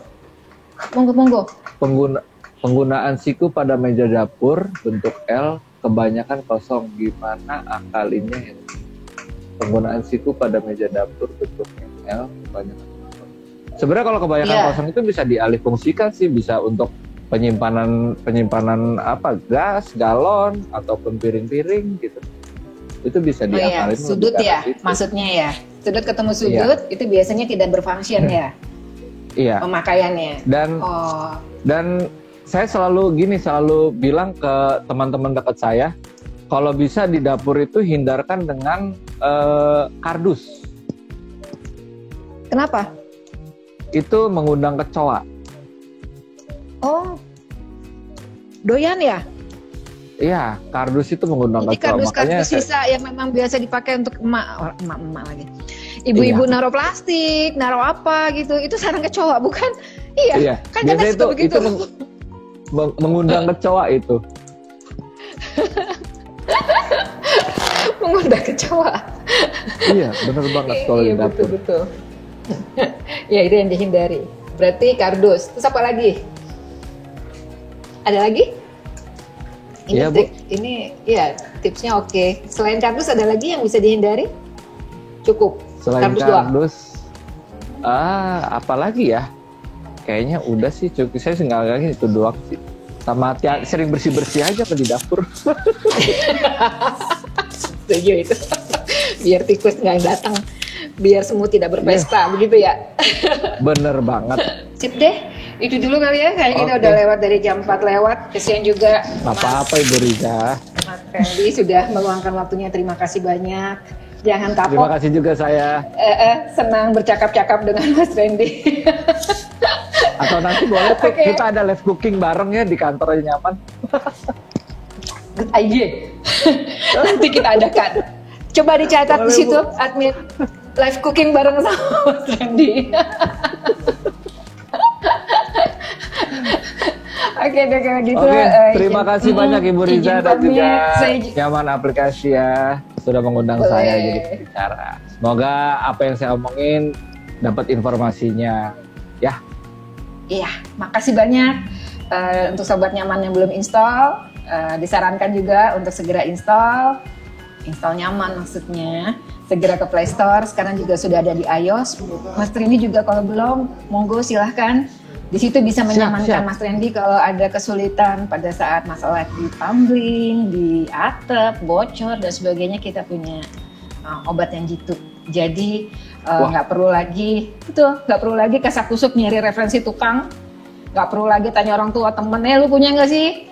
Monggo. Penggunaan siku pada meja dapur bentuk L kebanyakan kosong, gimana akalinnya ya? Penggunaan siku pada meja dapur bentuknya L kebanyakan kosong. Sebenarnya kalau kebanyakan kosong itu bisa dialihfungsikan sih, bisa untuk penyimpanan apa, gas, galon ataupun piring-piring gitu. Itu bisa diakalin. Sudut ya, maksudnya ya. Sudut ketemu sudut itu biasanya tidak berfungsi ya. Iya. Pemakaiannya. Dan saya selalu bilang ke teman-teman dekat saya, kalau bisa di dapur itu hindarkan dengan kardus. Kenapa? Itu mengundang kecoa. Oh, doyan ya? Iya, kardus itu mengundang kecoa. Kardus sisa yang memang biasa dipakai untuk emak lagi. Ibu-ibu naruh plastik, naruh apa gitu, itu sarang kecoa bukan? Iya. Kan biasanya suka begitu. Mengundang kecoa itu. Mengundang kecoa. Iya, benar banget kalau di dapur. Betul. Ya, itu yang dihindari. Berarti kardus. Terus apa lagi? Ada lagi? Iya, Bu. Ini ya tipsnya oke. Selain kardus ada lagi yang bisa dihindari? Cukup. Selain kardus apa lagi ya? Kayaknya udah sih cukup. Saya nggak itu doang sih. Sama sering bersih aja di dapur. Setuju itu. Biar tikus nggak datang. Biar semut tidak berpesta, begitu ya? Bener banget. Sip deh. Itu dulu kali ya, kayaknya kita udah lewat dari jam 4 lewat. Kesian juga apa-apa Ibu Riza. Mas Randy sudah meluangkan waktunya, terima kasih banyak. Jangan kapok. Terima kasih juga saya. Senang bercakap-cakap dengan Mas Randy. Atau nanti boleh tuh kita ada live cooking bareng ya di kantor yang nyaman. Good idea. Nanti kita adakan. Coba dicatat di situ, admin live cooking bareng sama Mas Randy. Oke deh kalau gitu. Terima kasih banyak Ibu Riza dan juga saya... Nyaman Aplikasi ya sudah mengundang saya jadi pembicara. Semoga apa yang saya omongin dapat informasinya ya. Iya, makasih banyak untuk Sobat Nyaman yang belum install. Disarankan juga untuk segera install Nyaman maksudnya. Segera ke Play Store, sekarang juga sudah ada di iOS. Mas Randy juga kalau belum, monggo silahkan. Di situ bisa menyamankan Mas Randy kalau ada kesulitan pada saat masalah di tumbling, di atap, bocor dan sebagainya, kita punya obat yang jitu. Jadi nggak perlu lagi kasak-kusuk nyari referensi tukang, nggak perlu lagi tanya orang tua temennya, lu punya nggak sih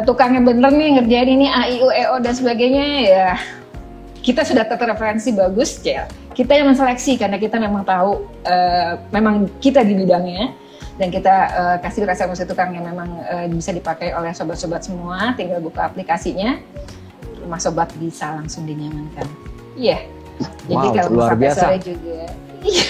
tukangnya bener nih ngerjain ini A, I, U, E, O dan sebagainya ya. Kita sudah terreferensi bagus, ya. Kita yang menseleksi karena kita memang tahu, memang kita di bidangnya. Dan kita kasih referensi tukang yang memang bisa dipakai oleh sobat-sobat semua, tinggal buka aplikasinya. rumah sobat bisa langsung dinyamankan. Iya. Jadi Wow, kalau mau luar sampai biasa. sore juga. Iya.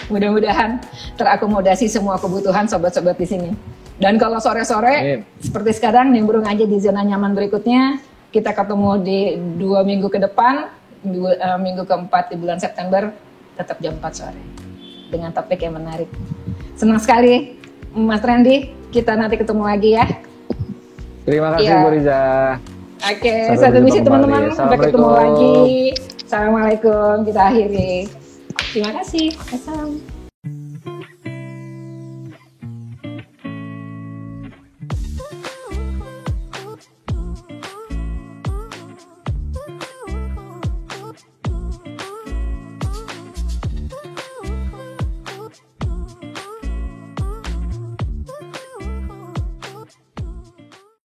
Mudah-mudahan terakomodasi semua kebutuhan sobat-sobat di sini. Dan kalau sore-sore seperti sekarang nimbrung aja di zona nyaman berikutnya. Kita ketemu di 2 minggu ke depan, minggu keempat di bulan September, tetap jam 4 sore dengan topik yang menarik. Senang sekali, Mas Randy. Kita nanti ketemu lagi ya. Terima kasih Iya. Bu Riza. Oke, Sampai satu berjumpa misi teman-teman. kembali. Sampai ketemu Assalamualaikum. lagi. Assalamualaikum. Kita akhiri. Terima kasih. Assalamualaikum.